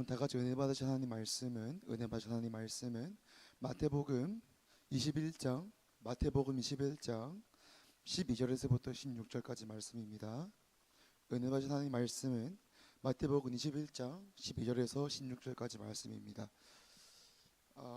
다 같이 은혜 받으신 하나님 말씀은 마태복음 21장 12절에서부터 16절까지 말씀입니다. 은혜 받으신 하나님 말씀은 마태복음 21장 12절에서 16절까지 말씀입니다.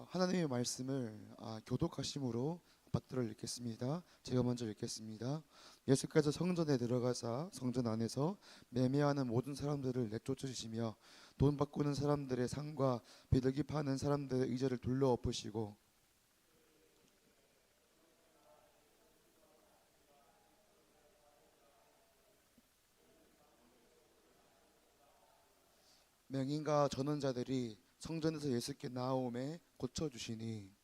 하나님의 말씀을 교독하심으로 받들어 읽겠습니다. 제가 먼저 읽겠습니다. 예수께서 성전에 들어가사 성전 안에서 매매하는 모든 사람들을 내쫓으시며 돈 바꾸는 사람들의 상과 비둘기 파는 사람들의 의자를 둘러 엎으시고 맹인과 전원자들이 성전에서 예수께 나아오매 고쳐주시니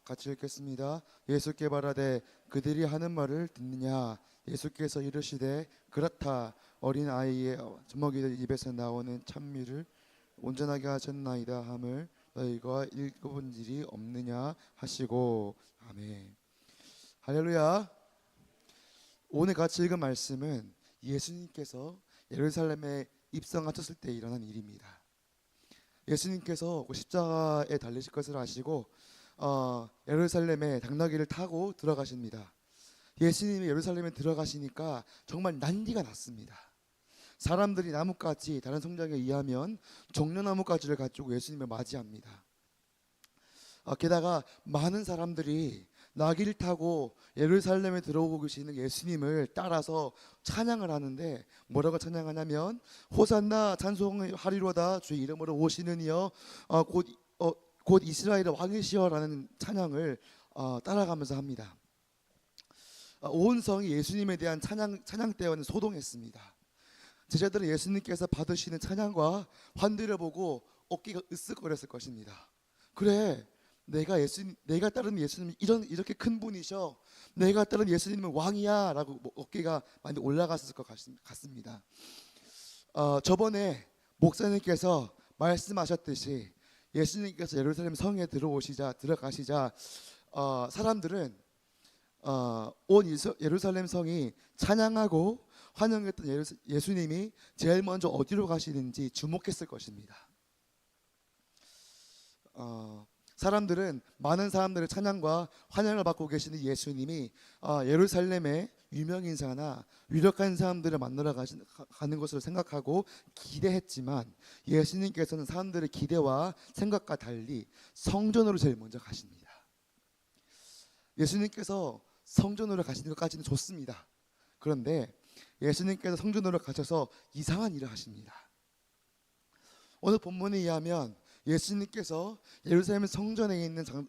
같이 읽겠습니다. 예수께 말하되 그들이 하는 말을 듣느냐? 예수께서 이르시되 그렇다. 어린 아이의 젖먹이들 입에서 나오는 찬미를 온전하게 하셨나이다 함을 너희가 읽어본 일이 없느냐 하시고. 아멘. 할렐루야. 오늘 같이 읽은 말씀은 예수님께서 예루살렘에 입성하셨을 때 일어난 일입니다. 예수님께서 십자가에 달리실 것을 아시고 예루살렘에 당나귀를 타고 들어가십니다. 예수님이 예루살렘에 들어가시니까 정말 난리가 났습니다. 사람들이 나뭇가지, 다른 성경에 의하면 종려나뭇가지를 가지고 예수님을 맞이합니다. 게다가 많은 사람들이 나귀를 타고 예루살렘에 들어오고 계시는 예수님을 따라서 찬양을 하는데 뭐라고 찬양하냐면 호산나 찬송하리로다 주의 이름으로 오시는 이여 곧 이스라엘의 왕이시여라는 찬양을 따라가면서 합니다. 온 성이 예수님에 대한 찬양 때문에 소동했습니다. 제자들은 예수님께서 받으시는 찬양과 환대를 보고 어깨가 으쓱거렸을 것입니다. 그래, 내가 따르는 예수님이 이렇게 큰 분이셔. 내가 따르는 예수님은 왕이야라고 어깨가 많이 올라갔을 것 같습니다. 저번에 목사님께서 말씀하셨듯이 예수님께서 예루살렘 성에 들어가시자 사람들은 온 예루살렘 성이 찬양하고 환영했던 예수님이 제일 먼저 어디로 가시는지 주목했을 것입니다. 많은 사람들의 찬양과 환영을 받고 계시는 예수님이 예루살렘의 유명인사나 유력한 사람들을 만나러 가는 것으로 생각하고 기대했지만 예수님께서는 사람들의 기대와 생각과 달리 성전으로 제일 먼저 가십니다. 예수님께서 성전으로 가시는 것까지는 좋습니다. 그런데 예수님께서 성전으로 가셔서 이상한 일을 하십니다. 오늘 본문에 의하면 예수님께서 예루살렘 성전에 있던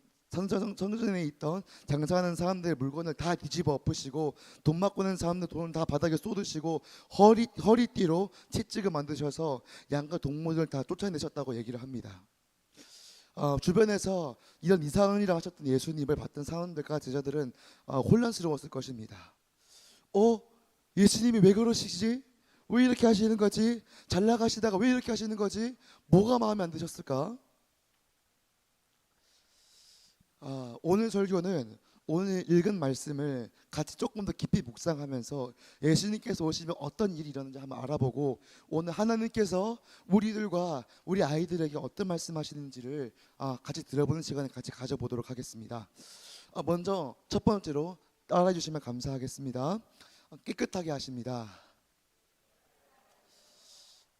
장사하는 사람들의 물건을 다 뒤집어 엎으시고 돈 바꾸는 사람들 돈을 다 바닥에 쏟으시고 허리띠로 채찍을 만드셔서 양과 동물을 다 쫓아내셨다고 얘기를 합니다. 주변에서 이런 이상한 일을 하셨던 예수님을 봤던 사람들과 제자들은 혼란스러웠을 것입니다. 예수님이 왜 그러시지? 왜 이렇게 하시는 거지? 잘 나가시다가 왜 이렇게 하시는 거지? 뭐가 마음에 안 드셨을까? 오늘 설교는 오늘 읽은 말씀을 같이 조금 더 깊이 묵상하면서 예수님께서 오시면 어떤 일이 일어나는지 한번 알아보고 오늘 하나님께서 우리들과 우리 아이들에게 어떤 말씀하시는지를 같이 들어보는 시간을 같이 가져보도록 하겠습니다. 먼저 첫 번째로 따라해 주시면 감사하겠습니다. 깨끗하게 하십니다.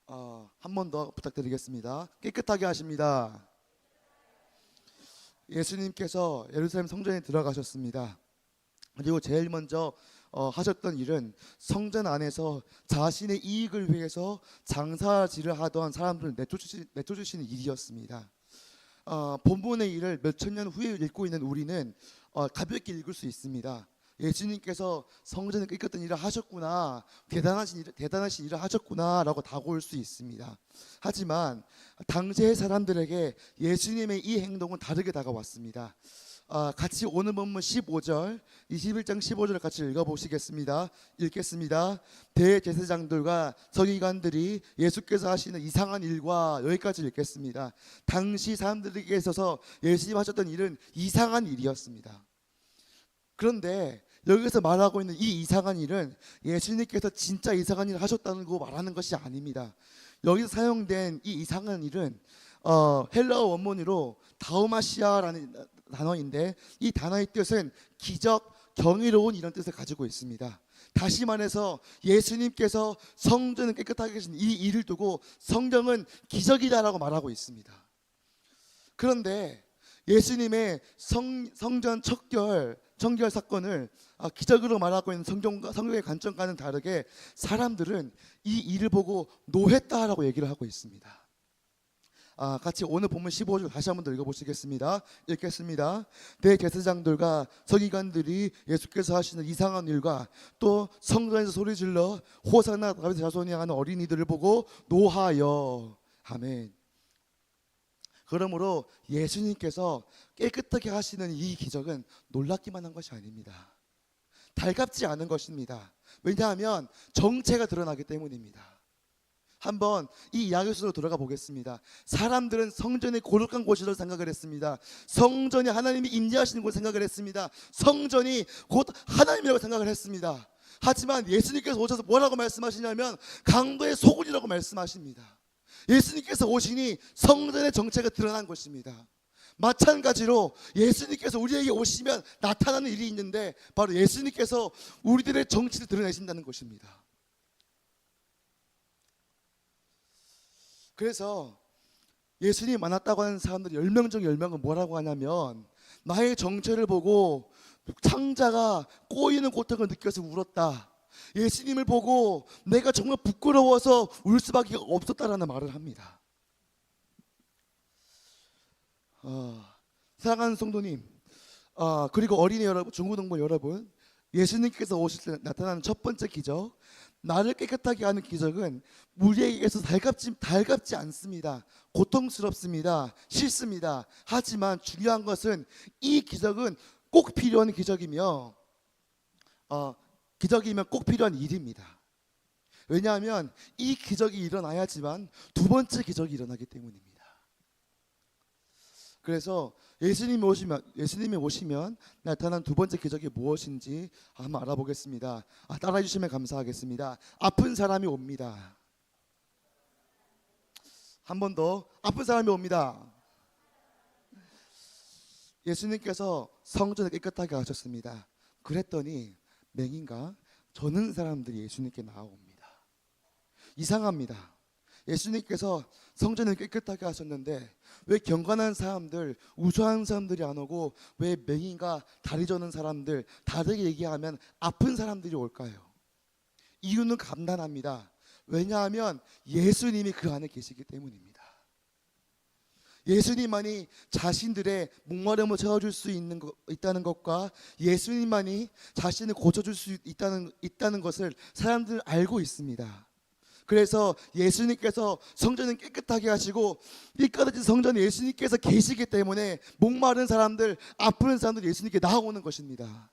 한 번 더 부탁드리겠습니다. 깨끗하게 하십니다. 예수님께서 예루살렘 성전에 들어가셨습니다. 그리고 제일 먼저 하셨던 일은 성전 안에서 자신의 이익을 위해서 장사질을 하던 사람들을 내쫓으시는 일이었습니다. 본문의 일을 몇천 년 후에 읽고 있는 우리는 가볍게 읽을 수 있습니다. 예수님께서 성전에 깨끗한 일을 하셨구나, 대단하신 일을 하셨구나라고 다가올 수 있습니다. 하지만 당시의 사람들에게 예수님의 이 행동은 다르게 다가왔습니다. 같이 오늘 본문 15절, 21장 15절을 같이 읽어보시겠습니다. 읽겠습니다. 대제사장들과 서기관들이 예수께서 하시는 이상한 일과, 여기까지 읽겠습니다. 당시 사람들에게 있어서 예수님 하셨던 일은 이상한 일이었습니다. 그런데 여기서 말하고 있는 이 이상한 일은 예수님께서 진짜 이상한 일을 하셨다는 거 말하는 것이 아닙니다. 여기서 사용된 이 이상한 일은 헬라어 원문으로 다우마시아라는 단어인데, 이 단어의 뜻은 기적, 경이로운 이런 뜻을 가지고 있습니다. 다시 말해서 예수님께서 성전을 깨끗하게 하신 이 일을 두고 성경은 기적이다라고 말하고 있습니다. 그런데 예수님의 성전 청결 사건을 기적으로 말하고 있는 성경의 관점과는 다르게 사람들은 이 일을 보고 노했다라고 얘기를 하고 있습니다. 같이 오늘 본문 15절 다시 한번 더 읽어보시겠습니다. 읽겠습니다. 대제사장들과 서기관들이 예수께서 하시는 이상한 일과 또 성전에서 소리질러 호산나 다윗의 자손이 하는 어린이들을 보고 노하여. 아멘. 그러므로 예수님께서 깨끗하게 하시는 이 기적은 놀랍기만 한 것이 아닙니다. 달갑지 않은 것입니다. 왜냐하면 정체가 드러나기 때문입니다. 한번 이 이야기 속으로 들어가 보겠습니다. 사람들은 성전이 거룩한 곳이라고 생각을 했습니다. 성전이 하나님이 임재하시는 곳 생각을 했습니다. 성전이 곧 하나님이라고 생각을 했습니다. 하지만 예수님께서 오셔서 뭐라고 말씀하시냐면 강도의 소굴이라고 말씀하십니다. 예수님께서 오시니 성전의 정체가 드러난 것입니다. 마찬가지로 예수님께서 우리에게 오시면 나타나는 일이 있는데, 바로 예수님께서 우리들의 정체를 드러내신다는 것입니다. 그래서 예수님 만났다고 하는 사람들 10명 중 10명은 뭐라고 하냐면, 나의 정체를 보고 창자가 꼬이는 고통을 느껴서 울었다. 예수님을 보고 내가 정말 부끄러워서 울 수밖에 없었다라는 말을 합니다. 사랑하는 성도님, 그리고 어린이 여러분, 중고등부 여러분, 예수님께서 오실 때 나타나는 첫 번째 기적, 나를 깨끗하게 하는 기적은 우리에게서 달갑지 않습니다. 고통스럽습니다. 싫습니다. 하지만 중요한 것은 이 기적은 꼭 필요한 기적이며 기적이면 꼭 필요한 일입니다. 왜냐하면 이 기적이 일어나야지만 두 번째 기적이 일어나기 때문입니다. 그래서 예수님이 오시면 나타난 두 번째 기적이 무엇인지 한번 알아보겠습니다. 따라해 주시면 감사하겠습니다. 아픈 사람이 옵니다. 한 번 더, 아픈 사람이 옵니다. 예수님께서 성전을 깨끗하게 하셨습니다. 그랬더니 맹인과 저는 사람들이 예수님께 나아옵니다. 이상합니다. 예수님께서 성전을 깨끗하게 하셨는데 왜 경건한 사람들, 우수한 사람들이 안 오고 왜 맹인과 다리 저는 사람들, 다르게 얘기하면 아픈 사람들이 올까요? 이유는 간단합니다. 왜냐하면 예수님이 그 안에 계시기 때문입니다. 예수님만이 자신들의 목마름을 채워줄 수 있다는 것과 예수님만이 자신을 고쳐줄 수 있다는 것을 사람들은 알고 있습니다. 그래서 예수님께서 성전을 깨끗하게 하시고 삐까어진 성전에 예수님께서 계시기 때문에 목마른 사람들, 아픈 사람들 예수님께 나아오는 것입니다.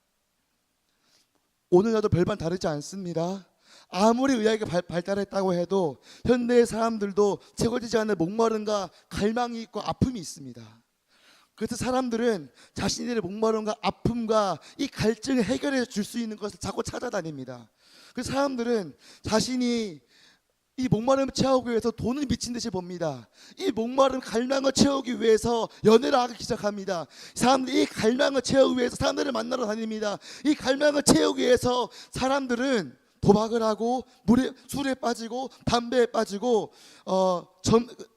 오늘날도 별반 다르지 않습니다. 아무리 의학이 발달했다고 해도 현대의 사람들도 채워지지 않는 목마름과 갈망이 있고 아픔이 있습니다. 그래서 사람들은 자신들의 목마름과 아픔과 이 갈증을 해결해 줄 수 있는 것을 자꾸 찾아다닙니다. 그래서 사람들은 자신이 이 목마름을 채우기 위해서 돈을 미친 듯이 봅니다. 이 목마름 갈망을 채우기 위해서 연애를 하기 시작합니다. 사람들이 이 갈망을 채우기 위해서 사람들을 만나러 다닙니다. 이 갈망을 채우기 위해서 사람들은 도박을 하고 술에 빠지고 담배에 빠지고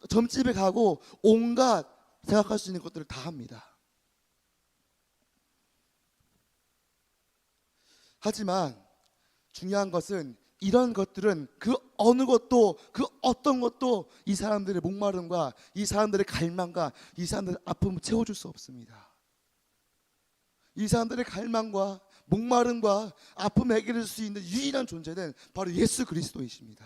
점집에 가고 온갖 생각할 수 있는 것들을 다 합니다. 하지만 중요한 것은 이런 것들은 그 어느 것도 그 어떤 것도 이 사람들의 목마름과 이 사람들의 갈망과 이 사람들의 아픔을 채워줄 수 없습니다. 이 사람들의 갈망과 목마름과 아픔을 해결할 수 있는 유일한 존재는 바로 예수 그리스도이십니다.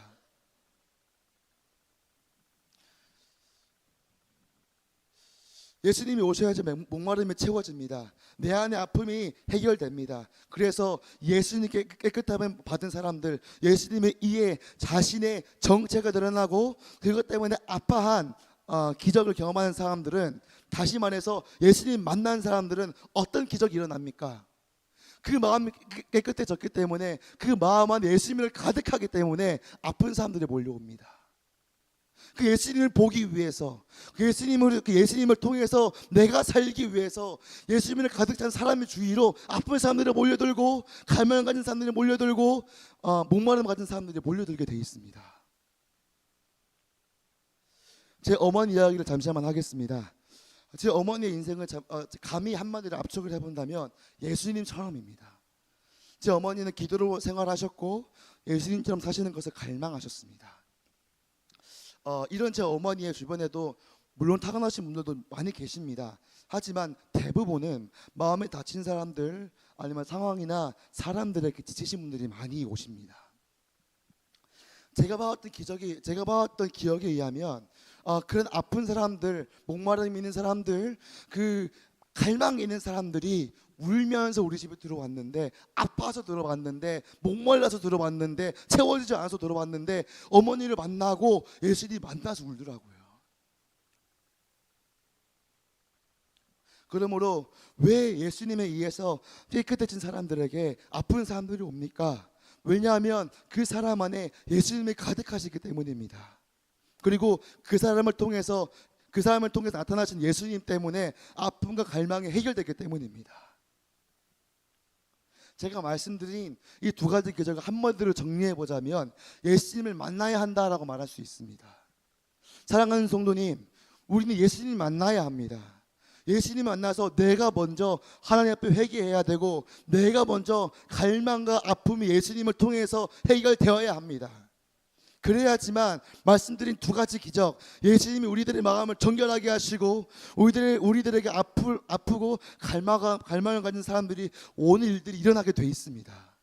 예수님이 오셔야지 목마름이 채워집니다. 내 안의 아픔이 해결됩니다. 그래서 예수님께 깨끗함을 받은 사람들, 예수님의 이에 자신의 정체가 드러나고 그것 때문에 아파한 기적을 경험하는 사람들은, 다시 말해서 예수님 만난 사람들은 어떤 기적이 일어납니까? 그 마음이 깨끗해졌기 때문에, 그 마음 안에 예수님을 가득하기 때문에 아픈 사람들이 몰려옵니다. 그 예수님을 보기 위해서, 그 예수님을 통해서 내가 살기 위해서 예수님을 가득 찬 사람의 주위로 아픈 사람들이 몰려들고, 갈망을 가진 사람들이 몰려들고, 목마름 가진 사람들이 몰려들게 되어 있습니다. 제 어머니 이야기를 잠시 한번 하겠습니다. 제 어머니의 인생을 감히 한마디로 압축을 해본다면 예수님처럼입니다. 제 어머니는 기도로 생활하셨고 예수님처럼 사시는 것을 갈망하셨습니다. 이런 제 어머니의 주변에도 물론 타고나신 분들도 많이 계십니다. 하지만 대부분은 마음에 다친 사람들, 아니면 상황이나 사람들에게 지치신 분들이 많이 오십니다. 제가 봐왔던 기억에 의하면 그런 아픈 사람들, 목마름이 있는 사람들, 그 갈망이 있는 사람들이 울면서 우리 집에 들어왔는데, 아파서 들어왔는데, 목말라서 들어왔는데, 채워지지 않아서 들어왔는데, 어머니를 만나고 예수님 만나서 울더라고요. 그러므로 왜 예수님에 의해서 깨끗해진 사람들에게 아픈 사람들이 옵니까? 왜냐하면 그 사람 안에 예수님이 가득하시기 때문입니다. 그리고 그 사람을 통해서 나타나신 예수님 때문에 아픔과 갈망이 해결되기 때문입니다. 제가 말씀드린 이 두 가지 기적을 한마디로 정리해 보자면 예수님을 만나야 한다라고 말할 수 있습니다. 사랑하는 성도님, 우리는 예수님 만나야 합니다. 예수님 만나서 내가 먼저 하나님 앞에 회개해야 되고, 내가 먼저 갈망과 아픔이 예수님을 통해서 해결되어야 합니다. 그래야지만 말씀드린 두 가지 기적, 예수님이 우리들의 마음을 정결하게 하시고 우리들에게 아프고 갈망을 가진 사람들이 오는 일들이 일어나게 돼 있습니다.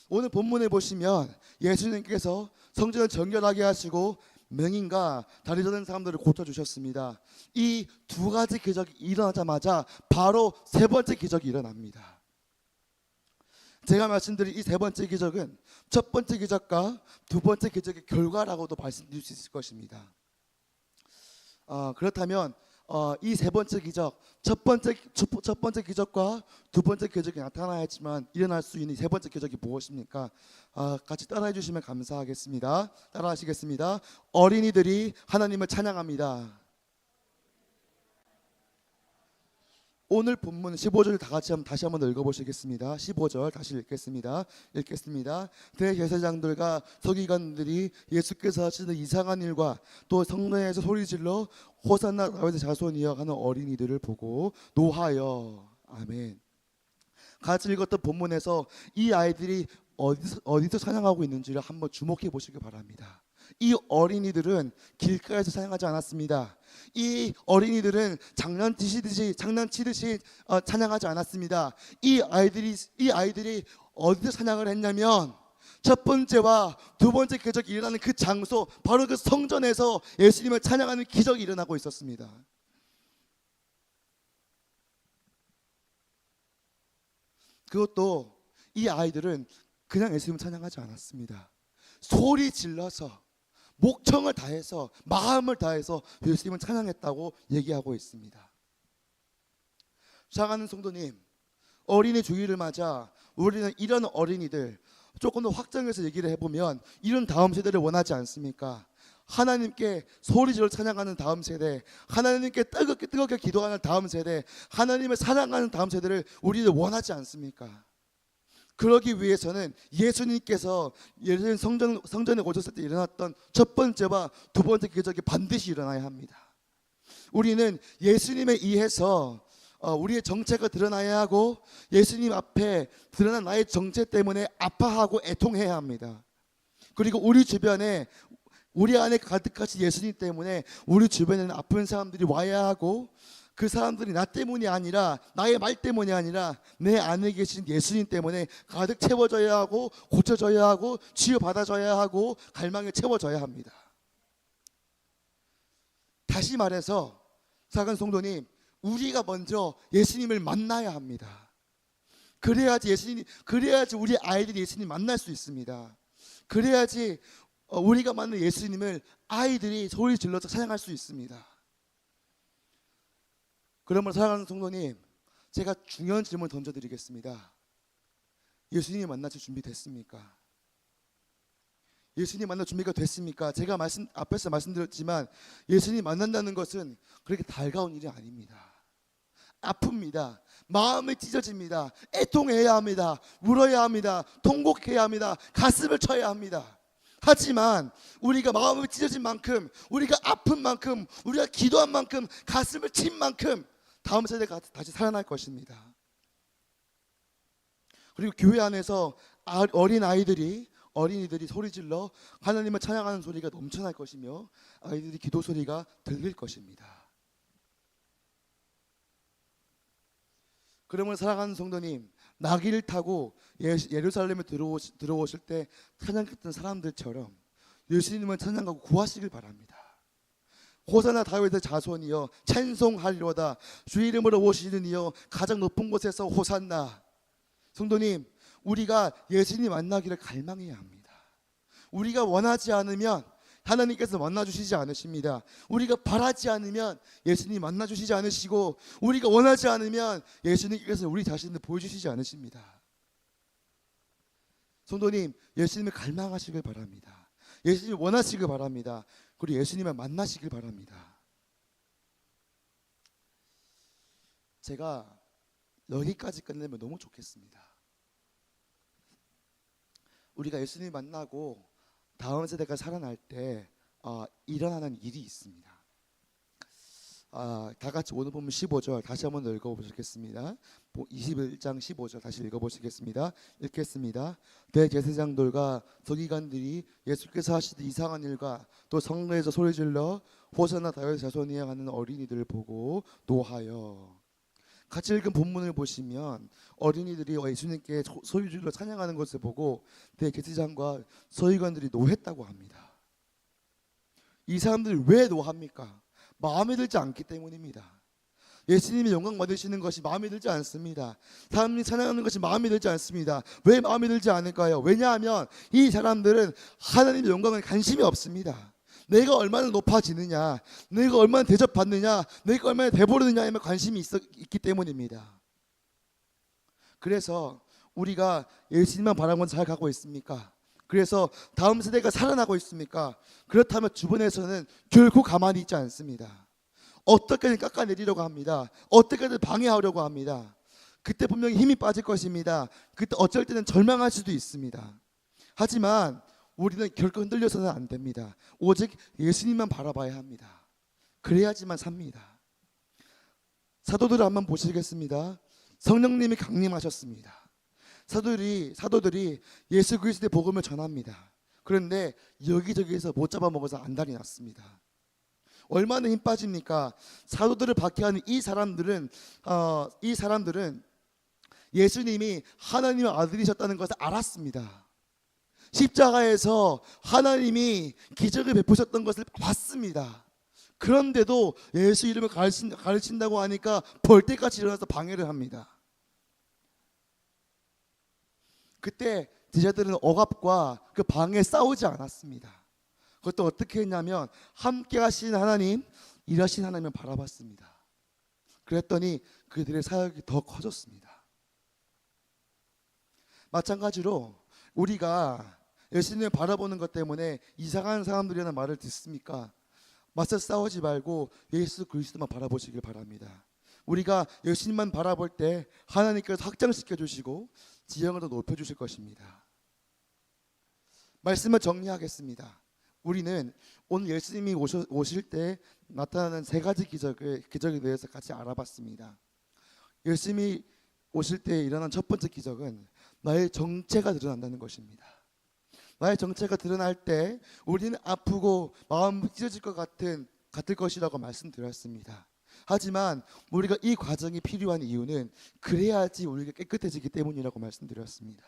오늘 본문에 보시면 예수님께서 성전을 정결하게 하시고 맹인과 다리 저는 사람들을 고쳐주셨습니다. 이 두 가지 기적이 일어나자마자 바로 세 번째 기적이 일어납니다. 제가 말씀드린 이 세 번째 기적은 첫 번째 기적과 두 번째 기적의 결과라고도 말씀드릴 수 있을 것입니다. 그렇다면 이 세 번째 기적, 첫 번째 기적과 두 번째 기적이 나타나야지만 일어날 수 있는 세 번째 기적이 무엇입니까? 같이 따라해 주시면 감사하겠습니다. 따라하시겠습니다. 어린이들이 하나님을 찬양합니다. 오늘 본문 15절 다 같이 다시 한번 읽어보시겠습니다. 15절 다시 읽겠습니다. 대제사장들과 서기관들이 예수께서 하시는 이상한 일과 또 성전에서 소리질러 호산나 다윗의 자손이여 하는 어린이들을 보고 노하여. 아멘. 같이 읽었던 본문에서 이 아이들이 어디서 찬양하고 있는지를 한번 주목해 보시기 바랍니다. 이 어린이들은 길가에서 찬양하지 않았습니다. 이 어린이들은 장난치듯이 찬양하지 않았습니다. 이 아이들이 어디서 찬양을 했냐면 첫 번째와 두 번째 기적이 일어나는 그 장소, 바로 그 성전에서 예수님을 찬양하는 기적이 일어나고 있었습니다. 그것도 이 아이들은 그냥 예수님을 찬양하지 않았습니다. 소리 질러서, 목청을 다해서, 마음을 다해서 예수님을 찬양했다고 얘기하고 있습니다. 사랑하는 성도님, 어린이 주일을 맞아 우리는 이런 어린이들, 조금 더 확장해서 얘기를 해보면 이런 다음 세대를 원하지 않습니까? 하나님께 소리질러 찬양하는 다음 세대, 하나님께 뜨겁게 기도하는 다음 세대, 하나님을 사랑하는 다음 세대를 우리는 원하지 않습니까? 그러기 위해서는 예수님께서 예루살렘 성전에 오셨을 때 일어났던 첫 번째와 두 번째 기적이 반드시 일어나야 합니다. 우리는 예수님에 의해서 우리의 정체가 드러나야 하고, 예수님 앞에 드러난 나의 정체 때문에 아파하고 애통해야 합니다. 그리고 우리 안에 가득하신 예수님 때문에 우리 주변에는 아픈 사람들이 와야 하고, 그 사람들이 나 때문이 아니라, 나의 말 때문이 아니라 내 안에 계신 예수님 때문에 가득 채워져야 하고, 고쳐져야 하고, 치유받아져야 하고, 갈망에 채워져야 합니다. 다시 말해서 사랑하는 성도님, 우리가 먼저 예수님을 만나야 합니다. 그래야지 우리 아이들이 예수님 만날 수 있습니다. 그래야지 우리가 만난 예수님을 아이들이 소리 질러서 찬양할 수 있습니다. 그러면 사랑하는 성도님, 제가 중요한 질문을 던져드리겠습니다. 예수님 만나실 준비 됐습니까? 예수님 만날 준비가 됐습니까? 제가 앞에서 말씀드렸지만 예수님 만난다는 것은 그렇게 달가운 일이 아닙니다. 아픕니다. 마음이 찢어집니다. 애통해야 합니다. 울어야 합니다. 통곡해야 합니다. 가슴을 쳐야 합니다. 하지만 우리가 마음이 찢어진 만큼, 우리가 아픈 만큼, 우리가 기도한 만큼, 가슴을 친 만큼 다음 세대가 다시 살아날 것입니다. 그리고 교회 안에서 어린이들이 소리질러 하나님을 찬양하는 소리가 넘쳐날 것이며 아이들이 기도 소리가 들릴 것입니다. 그러면 사랑하는 성도님, 나귀를 타고 예루살렘에 들어오실 때 찬양했던 사람들처럼 예수님을 찬양하고 구하시길 바랍니다. 호산나 다윗의 자손이여 찬송하리로다. 주 이름으로 오시는 이여 가장 높은 곳에서 호산나. 성도님, 우리가 예수님 만나기를 갈망해야 합니다. 우리가 원하지 않으면 하나님께서 만나주시지 않으십니다. 우리가 바라지 않으면 예수님 만나주시지 않으시고, 우리가 원하지 않으면 예수님께서 우리 자신을 보여주시지 않으십니다. 성도님, 예수님을 갈망하시길 바랍니다. 예수님을 원하시길 바랍니다. 그리고 예수님을 만나시길 바랍니다. 제가 여기까지 끝내면 너무 좋겠습니다. 우리가 예수님 만나고 다음 세대가 살아날 때 일어나는 일이 있습니다. 다 같이 오늘 본문 15절 다시 한번 읽어보시겠습니다. 21장 15절 다시 읽어보시겠습니다. 읽겠습니다. 대제사장들과 서기관들이 예수께서 하시던 이상한 일과 또 성내에서 소리질러 호산나 다윗 자손이여 하는 어린이들을 보고 노하여. 같이 읽은 본문을 보시면 어린이들이 예수님께 소리질러 찬양하는 것을 보고 대제사장과 서기관들이 노했다고 합니다. 이 사람들이 왜 노합니까? 마음에 들지 않기 때문입니다. 예수님이 영광 받으시는 것이 마음에 들지 않습니다. 사람들이 찬양하는 것이 마음에 들지 않습니다. 왜 마음에 들지 않을까요? 왜냐하면 이 사람들은 하나님의 영광에 관심이 없습니다. 내가 얼마나 높아지느냐, 내가 얼마나 대접받느냐, 내가 얼마나 배부르느냐에 관심이 있기 때문입니다. 그래서 우리가 예수님만 바라보면 잘 가고 있습니까? 그래서 다음 세대가 살아나고 있습니까? 그렇다면 주변에서는 결코 가만히 있지 않습니다. 어떻게든 깎아내리려고 합니다. 어떻게든 방해하려고 합니다. 그때 분명히 힘이 빠질 것입니다. 그때 어쩔 때는 절망할 수도 있습니다. 하지만 우리는 결코 흔들려서는 안 됩니다. 오직 예수님만 바라봐야 합니다. 그래야지만 삽니다. 사도들을 한번 보시겠습니다. 성령님이 강림하셨습니다. 사도들이 예수 그리스도의 복음을 전합니다. 그런데 여기저기에서 못 잡아먹어서 안달이 났습니다. 얼마나 힘 빠집니까? 사도들을 박해하는 이 사람들은 예수님이 하나님의 아들이셨다는 것을 알았습니다. 십자가에서 하나님이 기적을 베푸셨던 것을 봤습니다. 그런데도 예수 이름을 가르친다고 하니까 벌떼같이 일어나서 방해를 합니다. 그때 제자들은 억압과 그 방해에 싸우지 않았습니다. 그것도 어떻게 했냐면 함께 하신 하나님, 일하신 하나님을 바라봤습니다. 그랬더니 그들의 사역이 더 커졌습니다. 마찬가지로 우리가 예수님을 바라보는 것 때문에 이상한 사람들이라는 말을 듣습니까? 맞서 싸우지 말고 예수 그리스도만 바라보시길 바랍니다. 우리가 예수님만 바라볼 때 하나님께서 확장시켜 주시고 지형을 더 높여 주실 것입니다. 말씀을 정리하겠습니다. 우리는 오늘 예수님이 오실 때 나타나는 세 가지 기적에 대해서 같이 알아봤습니다. 예수님이 오실 때 일어난 첫 번째 기적은 나의 정체가 드러난다는 것입니다. 나의 정체가 드러날 때 우리는 아프고 마음이 찢어질 것 같을 것이라고 말씀드렸습니다. 하지만 우리가 이 과정이 필요한 이유는 그래야지 우리가 깨끗해지기 때문이라고 말씀드렸습니다.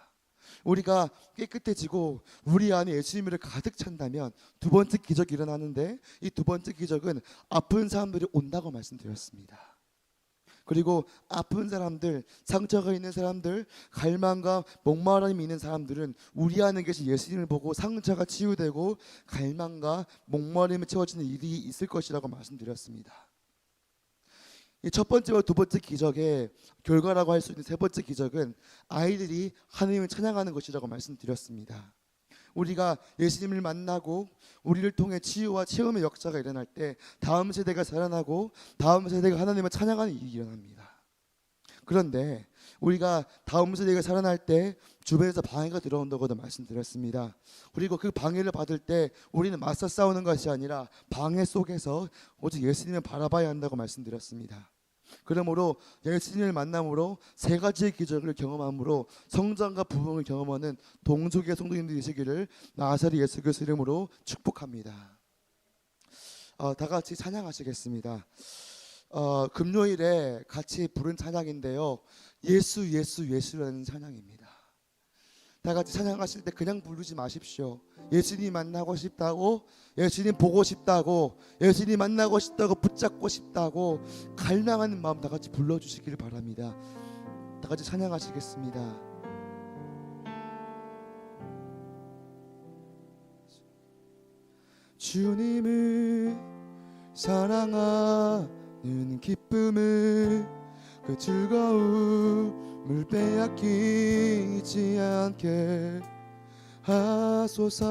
우리가 깨끗해지고 우리 안에 예수님을 가득 찬다면 두 번째 기적이 일어나는데, 이 두 번째 기적은 아픈 사람들이 온다고 말씀드렸습니다. 그리고 아픈 사람들, 상처가 있는 사람들, 갈망과 목마름이 있는 사람들은 우리 안에 계신 예수님을 보고 상처가 치유되고 갈망과 목마름이 채워지는 일이 있을 것이라고 말씀드렸습니다. 이 첫 번째와 두 번째 기적의 결과라고 할 수 있는 세 번째 기적은 아이들이 하나님을 찬양하는 것이라고 말씀드렸습니다. 우리가 예수님을 만나고 우리를 통해 치유와 체험의 역사가 일어날 때 다음 세대가 살아나고 다음 세대가 하나님을 찬양하는 일이 일어납니다. 그런데 우리가 다음 세대가 살아날 때 주변에서 방해가 들어온다고도 말씀드렸습니다. 그리고 그 방해를 받을 때 우리는 맞서 싸우는 것이 아니라 방해 속에서 오직 예수님을 바라봐야 한다고 말씀드렸습니다. 그러므로 예수님을 만남으로 세 가지의 기적을 경험함으로 성장과 부흥을 경험하는 동족의 성도님들이 되시기를 나사렛 예수 그리스도 이름으로 축복합니다. 다 같이 찬양하시겠습니다. 금요일에 같이 부른 찬양인데요, 예수 예수 예수라는 찬양입니다. 다 같이 찬양하실 때 그냥 부르지 마십시오. 예수님 만나고 싶다고, 예수님 보고 싶다고, 예수님 만나고 싶다고, 붙잡고 싶다고 갈망하는 마음 다 같이 불러주시기를 바랍니다. 다 같이 찬양하시겠습니다. 주님을 사랑하는 기쁨을, 그 즐거움을 빼앗기지 않게 하소서.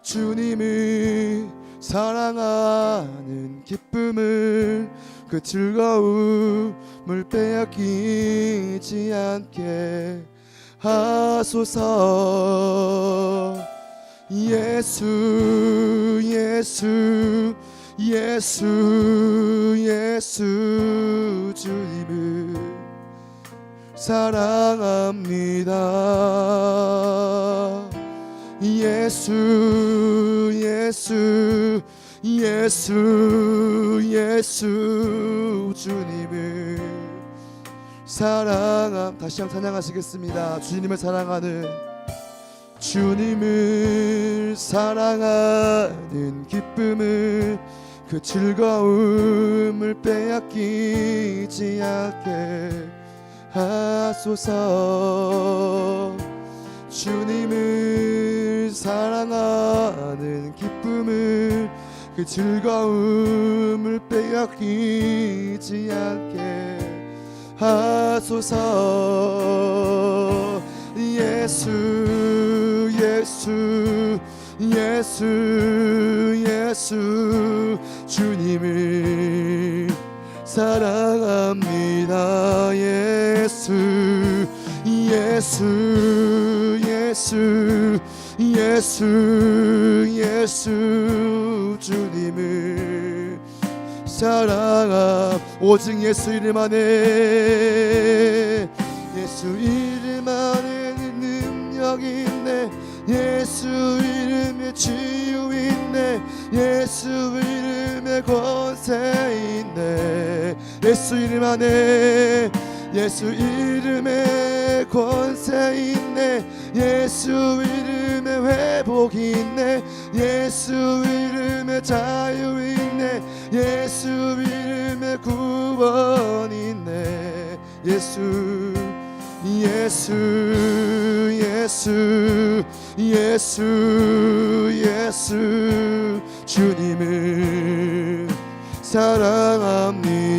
주님을 사랑하는 기쁨을, 그 즐거움을 빼앗기지 않게 하소서. 예수 예수 예수 예수 주님을 사랑합니다. 예수 예수 예수 예수 주님을 다시 한번 찬양하시겠습니다. 주님을 사랑하는, 주님을 사랑하는 기쁨을, 그 즐거움을 빼앗기지 않게 하소서. 주님을 사랑하는 기쁨을, 그 즐거움을 빼앗기지 않게 하소서. 예수 예수 예수 예수 주님을 사랑합니다. 예수 예수 예수 예수 예수 주님을 오직 예수 이름 안에, 예수 이름 안에 능력이 있네. 예수 이름에 치유 있네. 예수 이름에 권세 있네. 예수 이름 안에, 예수 이름에 권세 있네. 예수 이름에 회복이 있네. 예수 이름에 자유 있네. 예수 이름에 구원이 있네. 예수 예수 예수 예수 예수 주님을 사랑합니다.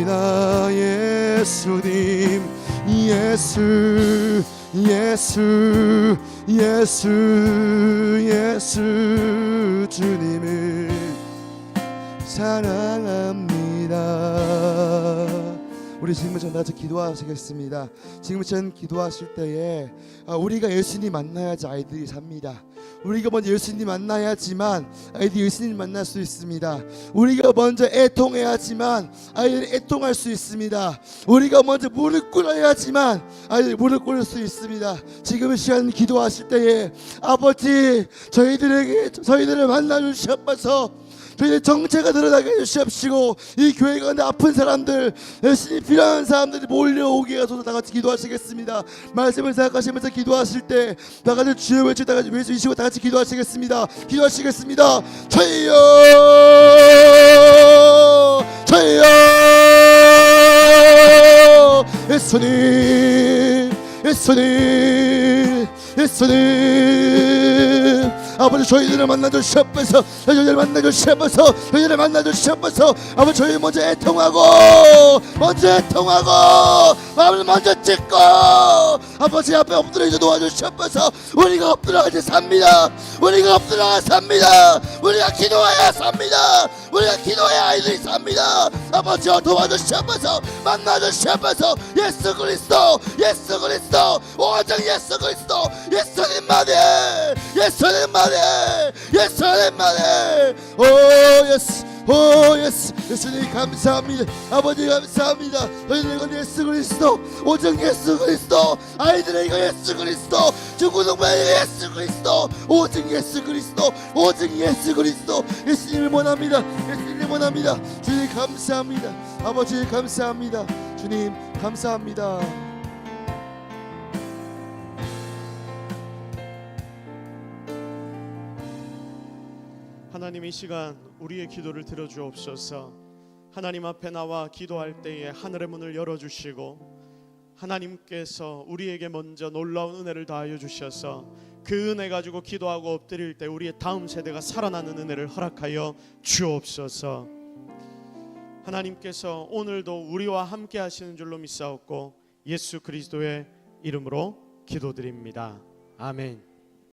예수님 예수 예수 예수 예수 주님을 사랑합니다. 우리 지금부터 같이 기도하시겠습니다. 지금부터 기도하실 때에 우리가 예수님 만나야지 아이들이 삽니다. 우리가 먼저 예수님 만나야지만 아이들이 예수님 만날 수 있습니다. 우리가 먼저 애통해야지만 아이들이 애통할 수 있습니다. 우리가 먼저 무릎 꿇어야지만 아이들이 무릎 꿇을 수 있습니다. 지금 시간 기도하실 때에 아버지 저희들을 만나 주시옵소서. 저희의 정체가 드러나게 해주시옵시고 이 교회 가운데 아픈 사람들 열심히 필요한 사람들이 몰려오게 하소서. 다 같이 기도하시겠습니다. 말씀을 생각하시면서 기도하실 때 다 같이 주여 외치고 다 같이 외치시고 다 같이 기도하시겠습니다. 기도하시겠습니다. 저희여 저희여 예수님 예수님 예수님 아버지 저희들을 만나주시옵소서. 저희들을 만나주시옵소서. 저희들을 만나주시옵소서. 아버지 저희 먼저 애통하고 마음을 먼저 찢고 아버지 앞에 엎드려 도와주시옵소서. 우리가 엎드려야지 삽니다. 우리가 엎드려야 삽니다. 우리가 기도해야 삽니다. 우리가 기도해야 아이들이 삽니다. 아버지 도와주시옵소서. 만나주시옵소서. 예수 그리스도 예수 그리스도 오직 예수 그리스도 예수님만이 예수님만이 예수님만이 오 예수 오 예수 예수님 감사합니다. 아버지 감사합니다. 저희들에게 예수 그리스도 오직 예수 그리스도 아이들에게 예수 그리스도 중고등부에게 예수 그리스도 오직 예수 그리스도 오직 예수 그리스도 예수님을 원합니다. 예수님을 원합니다. 주님 감사합니다. 아버지 감사합니다. 주님 감사합니다. 하나님 이 시간 우리의 기도를 들어주옵소서. 하나님 앞에 나와 기도할 때에 하늘의 문을 열어주시고 하나님께서 우리에게 먼저 놀라운 은혜를 더하여 주셔서 그 은혜 가지고 기도하고 엎드릴 때 우리의 다음 세대가 살아나는 은혜를 허락하여 주옵소서. 하나님께서 오늘도 우리와 함께 하시는 줄로 믿사옵고 예수 그리스도의 이름으로 기도드립니다. 아멘.